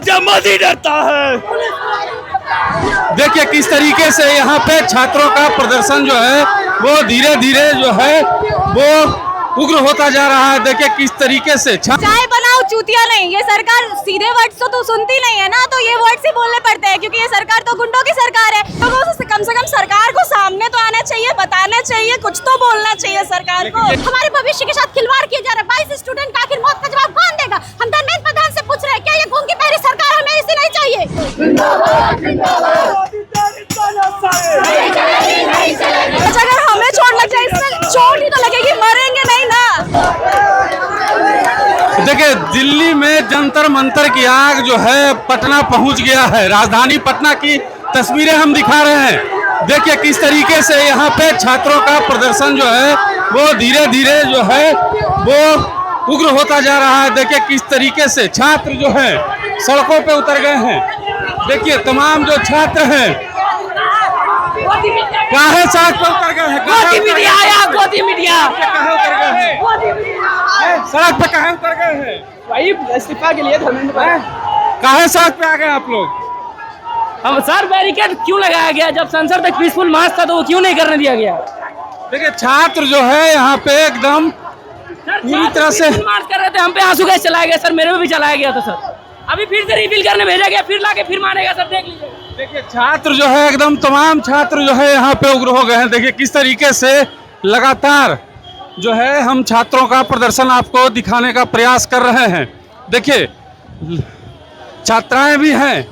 जब मोदी डरता है। देखिए किस तरीके से यहाँ पे छात्रों का प्रदर्शन जो है वो धीरे धीरे जो है वो उग्र होता जा रहा है। देखिए किस तरीके से चाय बनाओ चूतिया नहीं, ये सरकार सीधे वर्ड्स तो सुनती नहीं है ना, तो ये वर्ड्स ही बोलने पड़ते हैं क्योंकि ये सरकार तो गुंडों की सरकार है। लोगों से कम सरकार को सामने तो आना चाहिए, बताना चाहिए, कुछ तो बोलना चाहिए सरकार को। हमारे भविष्य के साथ खिलवाड़ किया जा रहा है। 22 स्टूडेंट का आखिर मौत का जवाब कौन देगा? हम धर्मेंद्र प्रधान से पूछ रहे हैं, क्या ये घूम की पहरी सरकार हमें ऐसी नहीं चाहिए? अगर हमें चोट लग जाए, इसमें चोट ही तो लगेगी, मरेंगे नहीं ना। देखिए दिल्ली में जंतर मंतर की आग जो है पटना पहुंच गया है। राजधानी पटना की तस्वीरें हम दिखा रहे हैं। देखिए किस तरीके से यहाँ पे छात्रों का प्रदर्शन जो है वो धीरे धीरे जो है वो उग्र होता जा रहा है। देखिए किस तरीके से छात्र जो है सड़कों पे उतर गए हैं। देखिए तमाम जो छात्र हैं काहे सड़क पे उतर गए हैं। गोदी मीडिया आया, गोदी मीडिया कहाँ उतर गए हैं? सड़क पे कहाँ उतर गए हैं? भाई इस्तीफा के लिए धर्मेंद्र काहे सड़क पे आ गए आप लोग? हम सर बैरिकेड क्यों लगाया गया? जब संसद तक पीसफुल मार्च था तो वो क्यों नहीं करने दिया गया? देखिए छात्र जो है यहाँ पे एकदम पूरी तरह से मार्च कर रहे थे, हम पे आंसू गैस चलाया गया सर, मेरे में भी चलाया गया था सर। अभी फिर से रिफिल करने भेजा गया, फिर लाके फिर मारेगा सर, देख लीजिए। देखिए छात्र जो है एकदम तमाम छात्र जो है यहाँ पे उग्र हो गए हैं। देखिए किस तरीके से लगातार जो है हम छात्रों का प्रदर्शन आपको दिखाने का प्रयास कर रहे हैं। देखिए छात्राएं भी हैं।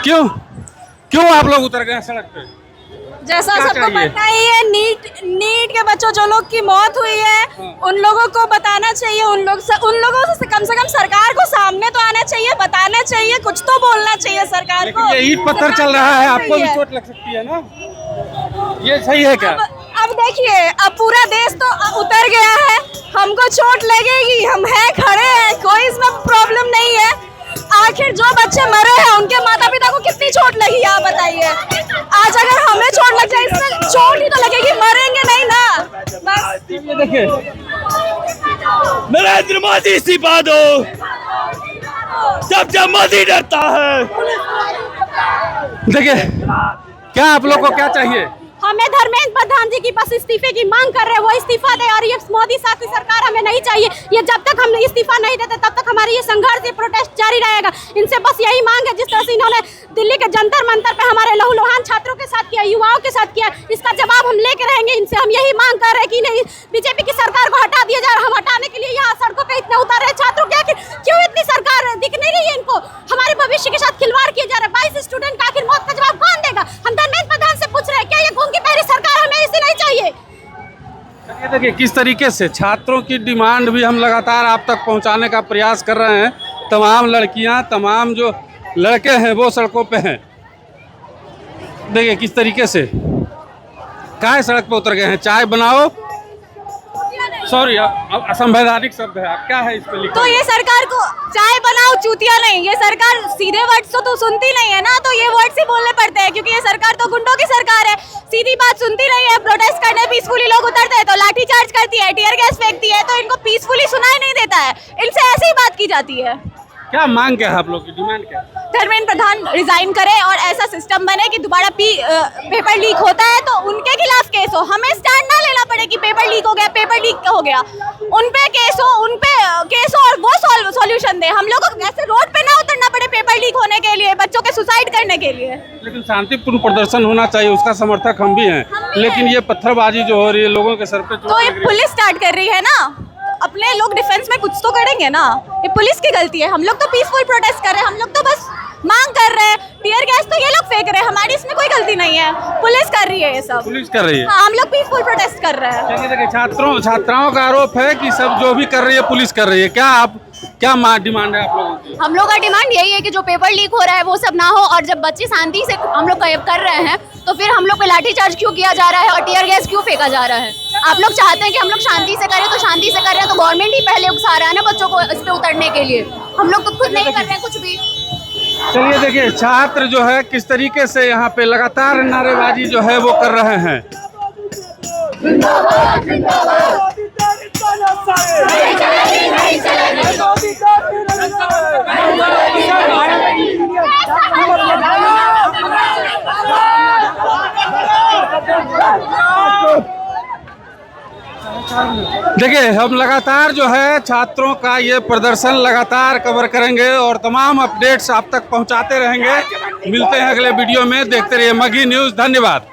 क्यों आप लोग उतर गए सड़क पे? जैसा क्या सबको चाहिए? पता ही है, नीट के बच्चों जो लोग की मौत हुई है उन लोगों को बताना चाहिए। उन लोगों से कम सरकार को सामने तो आना चाहिए, बताना चाहिए, कुछ तो बोलना चाहिए सरकार को। ये ईट पत्थर चल रहा है, आपको भी चोट लग सकती है ना? ये सही है क्या? अब देखिए, अब पूरा देश तो उतर गया है, हमको चोट लगेगी, हम हैं, खड़े हैं, कोई इसमें प्रॉब्लम नहीं है। आखिर जो बच्चे मरे हैं उनके माता पिता को कितनी चोट लगी आप बताइए। आज अगर हमें चोट लग जाए, इसमें चोट ही तो लगेगी, मरेंगे नहीं ना। बस ये देखिए नरेंद्र मोदी इस्तीफा दो, जब मोदी डरता है। देखिए क्या आप लोग को क्या चाहिए? हमें धर्मेंद्र प्रधान जी की बस इस्तीफे की मांग कर रहे हैं, वो इस्तीफा दे और ये मोदी साथ की सरकार हमें नहीं चाहिए। ये जब तक हम इस्तीफा नहीं देते तब तक हमारी ये संघर्ष, ये प्रोटेस्ट जारी रहेगा। इनसे बस यही मांग है, जिस तरह से इन्होंने दिल्ली के जंतर मंतर पे हमारे लहूलुहान छात्रों के साथ किया, युवाओं के साथ किया, इसका जवाब हम लेके रहेंगे। इनसे हम यही मांग कर रहे हैं कि नहीं, बीजेपी की सरकार को हटा दिया जाए। हम हटाने के लिए यहाँ सड़कों पे इतने उतर रहे छात्रों के, क्यों इतनी सरकार दिख नहीं रही है इनको? हमारे भविष्य के साथ खिलवाड़ किया जा रहा है। 22 स्टूडेंट का आखिर मौत का जवाब कौन देगा? हम धर्मेंद्र प्रधान से पूछ रहे हैं, क्या ये घूम की पहरी सरकार हमें ऐसी नहीं चाहिए? देखिए किस तरीके से छात्रों की डिमांड भी हम लगातार आप तक पहुंचाने का प्रयास कर रहे हैं। तमाम लड़कियां, तमाम जो लड़के हैं वो सड़कों पे हैं। देखिए किस तरीके से काहे सड़क पे उतर गए हैं। चाय बनाओ, सॉरी असंवैधानिक शब्द है, आप क्या है इस पे लिखा? तो ये सरकार को चाय बनाओ चूतिया नहीं, ये सरकार सीधे वर्ड्स तो सुनती नहीं है ना, तो ये वर्ड्स ही बोलने पड़ते हैं क्योंकि ये सरकार तो गुंडों की सरकार है। सीधी बात सुनती नहीं है। प्रोटेस्ट करने पीसफुली लोग उतरते हैं तो लाठी चार्ज करती है, टीयर गैस फेंकती है, तो इनको पीसफुली सुनाई नहीं देता है। इनसे ऐसे ही बात की जाती है। क्या मांग क्या है आप लोग की? डिमांड क्या है? धर्मेंद्र प्रधान रिजाइन करे और ऐसा सिस्टम बने कि दोबारा पेपर लीक होता है तो उनके खिलाफ केस हो। हमें स्टैंड ना लेना पड़े कि पेपर लीक हो गया, पेपर लीक हो गया, उन पे केस हो, और वो सॉल्यूशन दे। हम लोग को ऐसे रोड पे ना उतरना पड़े पेपर लीक होने के लिए, बच्चों के सुसाइड करने के लिए। लेकिन शांतिपूर्ण प्रदर्शन होना चाहिए, उसका समर्थक हम भी हैं। लेकिन ये पत्थरबाजी जो हो रही है, लोगों के सर पे तो ये पुलिस स्टार्ट कर रही है ना, अपने लोग डिफेंस में कुछ तो करेंगे ना। ये पुलिस की गलती है। हम लोग तो पीसफुल प्रोटेस्ट कर रहे हैं, हम लोग तो बस मांग कर रहे हैं। टीयर गैस तो ये लोग फेंक रहे हैं, हमारी इसमें कोई गलती नहीं है, पुलिस कर रही है ये सब। पुलिस कर रही है। हाँ, हम लोग पीसफुल प्रोटेस्ट कर रहे हैं। देखिए छात्राओं का आरोप है कि सब जो भी कर रही है पुलिस कर रही है। क्या डिमांड है आप लोगों की? हम लोग का डिमांड यही है कि जो पेपर लीक हो रहा है वो सब ना हो, और जब बच्चे शांति से हम लोग कर रहे हैं तो फिर हम लोग पे लाठीचार्ज क्यों किया जा रहा है और टीयर गैस क्यों फेंका जा रहा है? आप लोग चाहते हैं कि हम लोग शांति से करें तो शांति से कर रहे हैं, तो गवर्नमेंट ही पहले उकसा रहा है ना बच्चों को इस पे उतरने के लिए। हम लोग तो खुद नहीं कर रहे हैं कुछ भी। चलिए देखिए छात्र जो है किस तरीके से यहाँ पे लगातार नारेबाजी जो है वो कर रहे हैं। देखिए, हम लगातार जो है छात्रों का ये प्रदर्शन लगातार कवर करेंगे और तमाम अपडेट्स आप तक पहुंचाते रहेंगे। मिलते हैं अगले वीडियो में, देखते रहिए मगही न्यूज़। धन्यवाद।